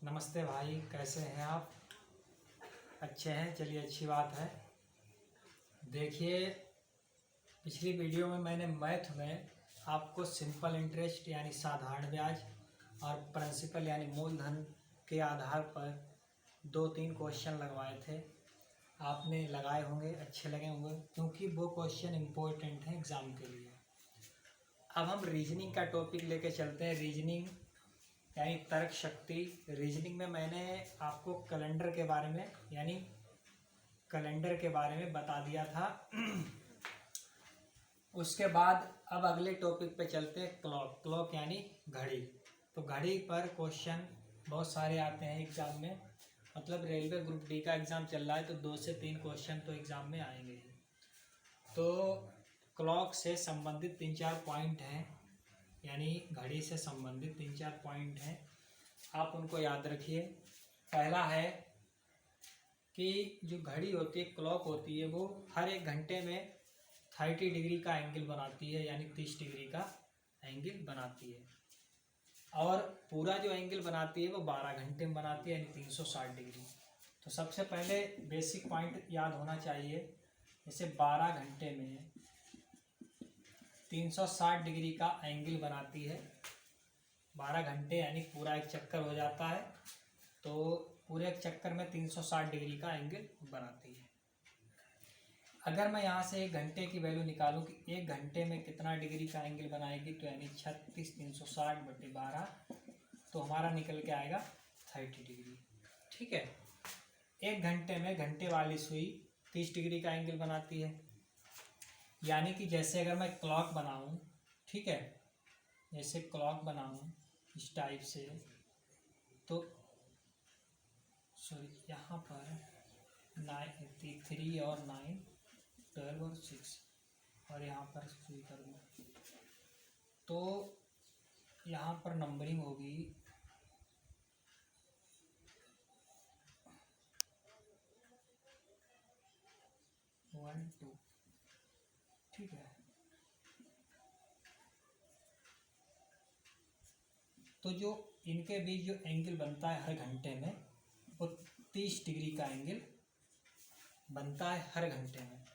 नमस्ते भाई, कैसे हैं आप? अच्छे हैं, चलिए अच्छी बात है। देखिए, पिछली वीडियो में मैंने मैथ में आपको सिंपल इंटरेस्ट यानी साधारण ब्याज और प्रिंसिपल यानी मूलधन के आधार पर 2-3 क्वेश्चन लगवाए थे। आपने लगाए होंगे, अच्छे लगे होंगे, क्योंकि वो क्वेश्चन इम्पोर्टेंट है एग्ज़ाम के लिए। अब हम रीजनिंग का टॉपिक लेके चलते हैं। रीजनिंग यानी तर्क शक्ति। रीजनिंग में मैंने आपको कैलेंडर के बारे में बता दिया था। उसके बाद अब अगले टॉपिक पे चलते हैं, क्लॉक यानी घड़ी। तो घड़ी पर क्वेश्चन बहुत सारे आते हैं एग्ज़ाम में। मतलब रेलवे ग्रुप डी का एग्ज़ाम चल रहा है तो 2 से 3 क्वेश्चन तो एग्ज़ाम में आएंगे ही। तो क्लॉक से संबंधित 3-4 पॉइंट हैं, यानी घड़ी से संबंधित 3-4 पॉइंट हैं, आप उनको याद रखिए। पहला है कि जो घड़ी होती है, क्लॉक होती है, वो हर 1 घंटे में 30 डिग्री का एंगल बनाती है, यानी 30 डिग्री का एंगल बनाती है। और पूरा जो एंगल बनाती है वो 12 घंटे में बनाती है, यानी 360 डिग्री। तो सबसे पहले बेसिक पॉइंट याद होना चाहिए, जैसे 12 घंटे में 360 डिग्री का एंगल बनाती है। 12 घंटे यानी पूरा एक चक्कर हो जाता है, तो पूरे एक चक्कर में 360 डिग्री का एंगल बनाती है। अगर मैं यहाँ से 1 घंटे की वैल्यू निकालूं कि 1 घंटे में कितना डिग्री का एंगल बनाएगी, तो यानी 36 360/12, तो हमारा निकल के आएगा 30 डिग्री। ठीक है। 1 घंटे में घंटे वाली सुई 30 डिग्री का एंगल बनाती है। यानी कि जैसे अगर मैं क्लॉक बनाऊं, ठीक है, जैसे क्लॉक बनाऊं इस टाइप से, तो सॉरी, यहाँ पर 3 और 9, 12 और 6, और यहाँ पर सुई कर दूँ तो यहाँ पर नंबरिंग होगी 1 2। ठीक है। तो जो इनके बीच जो एंगल बनता है हर घंटे में, वो 30 डिग्री का एंगल बनता है हर घंटे में।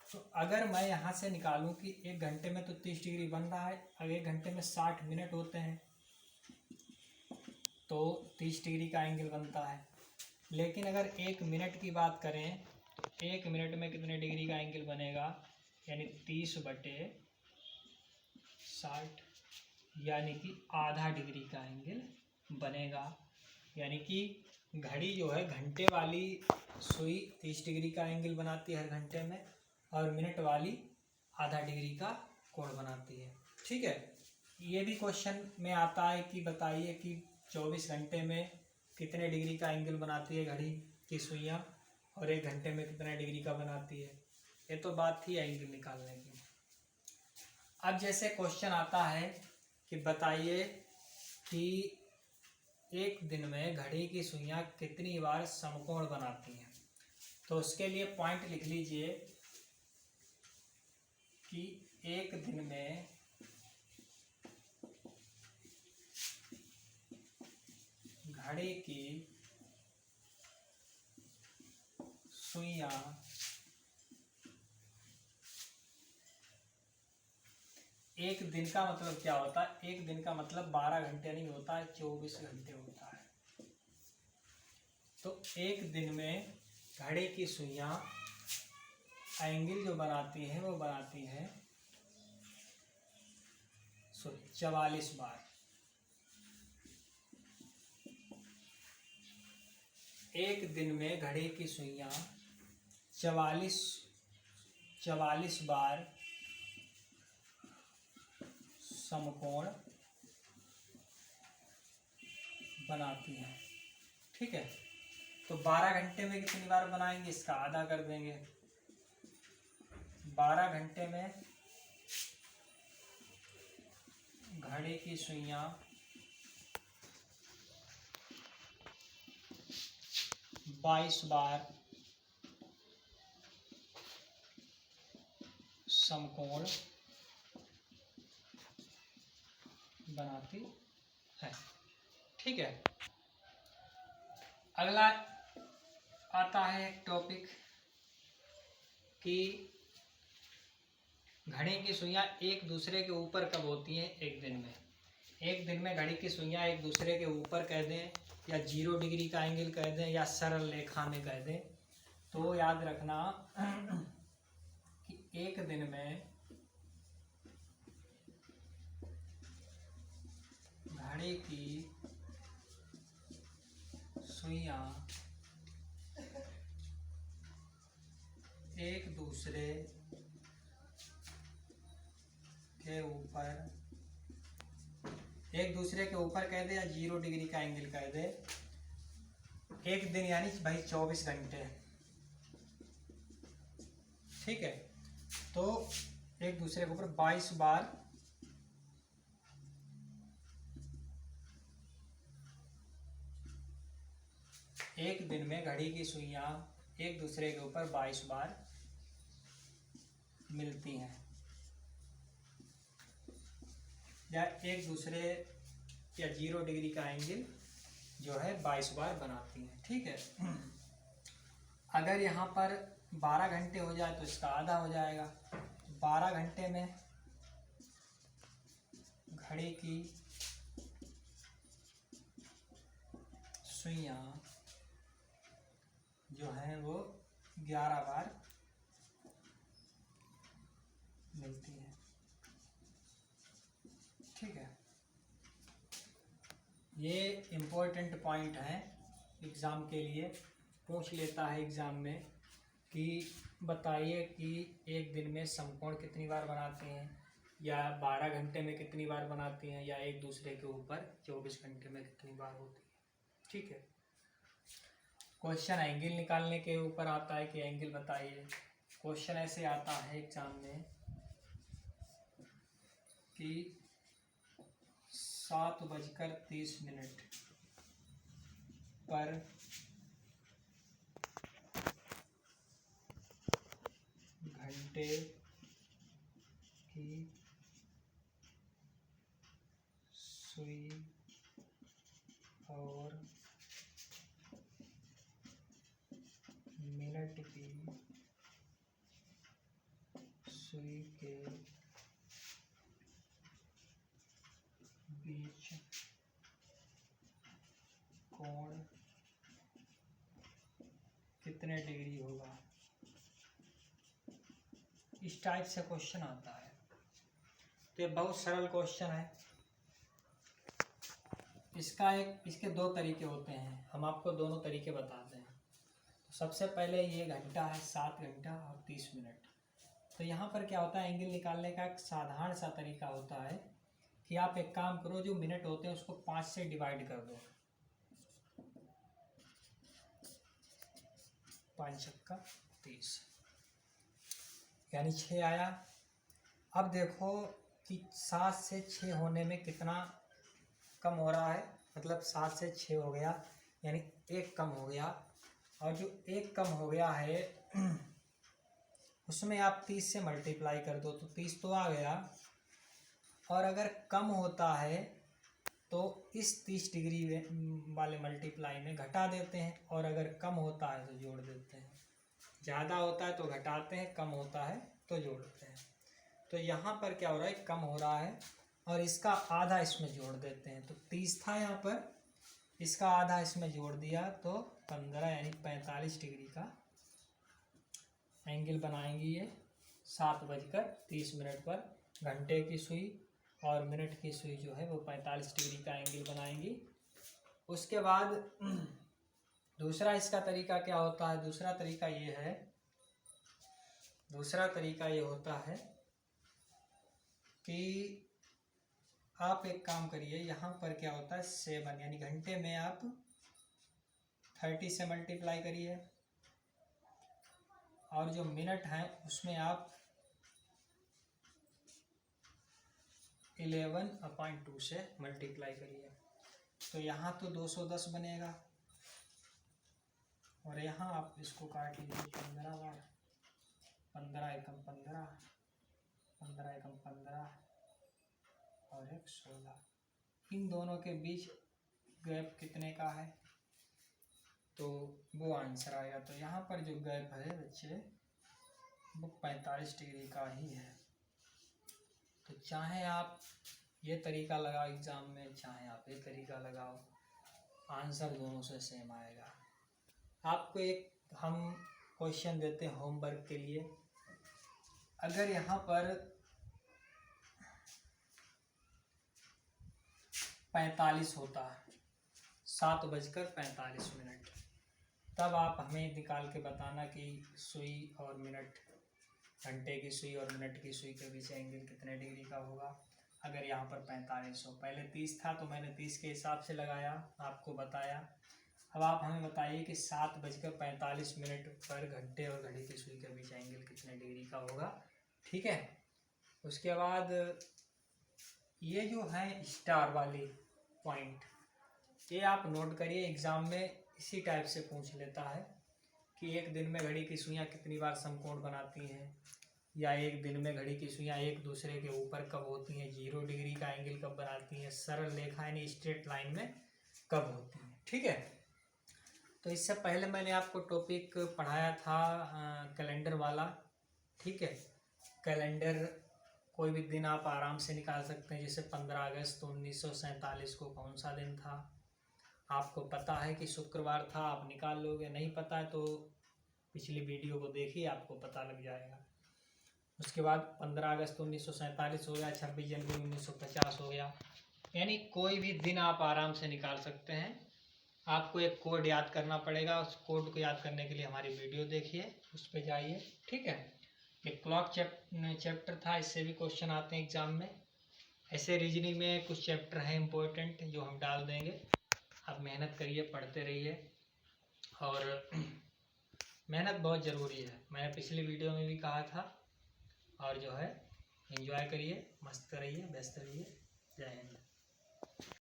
तो अगर मैं यहाँ से निकालूं कि 1 घंटे में तो 30 डिग्री बन रहा है, अब 1 घंटे में 60 मिनट होते हैं, तो 30 डिग्री का एंगल बनता है। लेकिन अगर 1 मिनट की बात करें, 1 मिनट में कितने डिग्री का एंगल बनेगा, यानी 30/60, यानी कि आधा डिग्री का एंगल बनेगा। यानी कि घड़ी जो है, घंटे वाली सुई 30 डिग्री का एंगल बनाती है हर घंटे में, और मिनट वाली आधा डिग्री का कोण बनाती है। ठीक है। ये भी क्वेश्चन में आता है कि बताइए कि 24 घंटे में कितने डिग्री का एंगल बनाती है घड़ी की सुइयाँ, और 1 घंटे में कितने डिग्री का बनाती है। ये तो बात थी एंगल निकालने की। अब जैसे क्वेश्चन आता है कि बताइए कि 1 दिन में घड़ी की सुइयाँ कितनी बार समकोण बनाती हैं। तो उसके लिए पॉइंट लिख लीजिए कि 1 दिन में घड़ी की सुइयाँ एक दिन का मतलब क्या होता है, 1 दिन का मतलब 12 घंटे नहीं होता है, 24 घंटे होता है। तो 1 दिन में घड़ी की सुइयाँ एंगल जो बनाती है वो बनाती है 44 बार। 1 दिन में घड़ी की सुइयाँ 44 बार समकोण बनाती हैं। ठीक है। तो 12 घंटे में कितनी बार बनाएंगे, इसका आधा कर देंगे। 12 घंटे में घड़ी की सुइयाँ 22 बार समकोण बनाती है। ठीक है। अगला आता है एक टॉपिक कि घड़ी की सुइयां एक दूसरे के ऊपर कब होती हैं एक दिन में। एक दिन में घड़ी की सुइयां एक दूसरे के ऊपर कह दें, या 0 डिग्री का एंगल कह दें, या सरल रेखा में कह दें, तो याद रखना कि एक दिन में घड़ी की सुइयां एक दूसरे के ऊपर कह दे, या 0 डिग्री का एंगल कह दे, एक दिन यानी भाई 24 घंटे, ठीक है। तो एक दूसरे के ऊपर 22 बार एक दिन में घड़ी की सुइयां एक दूसरे के ऊपर 22 बार मिलती हैं, या एक दूसरे या 0 डिग्री का एंगल जो है 22 बार बनाती हैं, ठीक है। अगर यहाँ पर 12 घंटे हो जाए तो इसका आधा हो जाएगा। 12 घंटे में घड़ी की सुइयां जो हैं वो 11 बार मिलती हैं, ठीक है। ये इम्पोर्टेंट पॉइंट है, एग्ज़ाम के लिए पूछ लेता है एग्ज़ाम में कि बताइए कि एक दिन में समकोण कितनी बार बनाते हैं, या 12 घंटे में कितनी बार बनाती हैं, या एक दूसरे के ऊपर 24 घंटे में कितनी बार होती है, ठीक है। क्वेश्चन एंगल निकालने के ऊपर आता है कि एंगल बताइए। क्वेश्चन ऐसे आता है एग्जाम में कि 7:30 पर घंटे की सुई और मिनट की सुई के बीच कोण कितने डिग्री होगा। इस टाइप से क्वेश्चन आता है, तो ये बहुत सरल क्वेश्चन है। इसके 2 तरीके होते हैं, हम आपको दोनों तरीके बताते हैं। तो सबसे पहले ये घंटा है, 7 घंटा और 30 मिनट। तो यहाँ पर क्या होता है, एंगल निकालने का एक साधारण सा तरीका होता है कि आप एक काम करो, जो मिनट होते हैं उसको 5 से डिवाइड कर दो, 5 छक्का 30 यानी 6 आया। अब देखो कि 7 से 6 होने में कितना कम हो रहा है, मतलब 7 से 6 हो गया यानी 1 कम हो गया, और जो 1 कम हो गया है उसमें आप 30 से मल्टीप्लाई कर दो तो 30 तो आ गया। और अगर कम होता है तो इस 30 डिग्री वाले मल्टीप्लाई में घटा देते हैं, और अगर कम होता है तो जोड़ देते हैं। ज़्यादा होता है तो घटाते हैं, कम होता है तो जोड़ते हैं। तो यहाँ पर क्या हो रहा है, कम हो रहा है और इसका आधा इसमें जोड़ देते हैं। तो 30 था यहाँ पर, इसका आधा इसमें जोड़ दिया तो 15 यानी 45 डिग्री का एंगल बनाएंगी ये 7:30 पर। घंटे की सुई और मिनट की सुई जो है वो 45 डिग्री का एंगल बनाएंगी। उसके बाद दूसरा इसका तरीका क्या होता है, दूसरा तरीका ये होता है कि आप एक काम करिए, यहाँ पर क्या होता है 7 यानी घंटे में आप 30 से मल्टीप्लाई करिए, और जो मिनट हैं उसमें आप 11/2 से मल्टीप्लाई करिए। तो यहाँ तो 210 बनेगा, और यहाँ आप इसको काट लीजिए 15 बार, 15 एकम 15, 15 एकम 15 और 1 16। इन दोनों के बीच गैप कितने का है, तो वो आंसर आएगा। तो यहाँ पर जो गैप है बच्चे वो 45 डिग्री का ही है। तो चाहे आप ये तरीका लगाओ एग्ज़ाम में, चाहे आप ये तरीका लगाओ, आंसर दोनों से सेम आएगा। आपको एक हम क्वेश्चन देते हैं होमवर्क के लिए। अगर यहाँ पर 45 होता, 7:45, तब आप हमें निकाल के बताना कि सुई और मिनट, घंटे की सुई और मिनट की सुई के बीच एंगल कितने डिग्री का होगा। अगर यहाँ पर 45 हो, पहले 30 था तो मैंने 30 के हिसाब से लगाया, आपको बताया। अब आप हमें बताइए कि 7:45 पर घंटे और घड़ी की सुई के बीच एंगल कितने डिग्री का होगा। ठीक है। उसके बाद ये जो है स्टार वाली पॉइंट, ये आप नोट करिए, एग्ज़ाम में इसी टाइप से पूछ लेता है कि एक दिन में घड़ी की सुइयाँ कितनी बार समकोण बनाती हैं, या एक दिन में घड़ी की सुइयाँ एक दूसरे के ऊपर कब होती हैं, 0 डिग्री का एंगल कब बनाती हैं, सरल रेखा यानी स्ट्रेट लाइन में कब होती हैं। ठीक है। तो इससे पहले मैंने आपको टॉपिक पढ़ाया था कैलेंडर वाला। ठीक है। कैलेंडर कोई भी दिन आप आराम से निकाल सकते हैं, जैसे 15 अगस्त 1947 को कौन सा दिन था। आपको पता है कि शुक्रवार था, आप निकाल लोगे। नहीं पता है तो पिछली वीडियो को देखिए, आपको पता लग जाएगा। उसके बाद 15 अगस्त 1947 हो गया, 26 जनवरी 1950 हो गया। यानी कोई भी दिन आप आराम से निकाल सकते हैं। आपको एक कोड याद करना पड़ेगा, उस कोड को याद करने के लिए हमारी वीडियो देखिए, उस पर जाइए। ठीक है। एक क्लॉक चैप्टर था, इससे भी क्वेश्चन आते हैं एग्जाम में। ऐसे रीजनिंग में कुछ चैप्टर हैं इम्पोर्टेंट जो हम डाल देंगे। आप मेहनत करिए, पढ़ते रहिए, और मेहनत बहुत ज़रूरी है। मैंने पिछली वीडियो में भी कहा था। और जो है एंजॉय करिए, मस्त रहिए, व्यस्त रहिए। जय हिंद।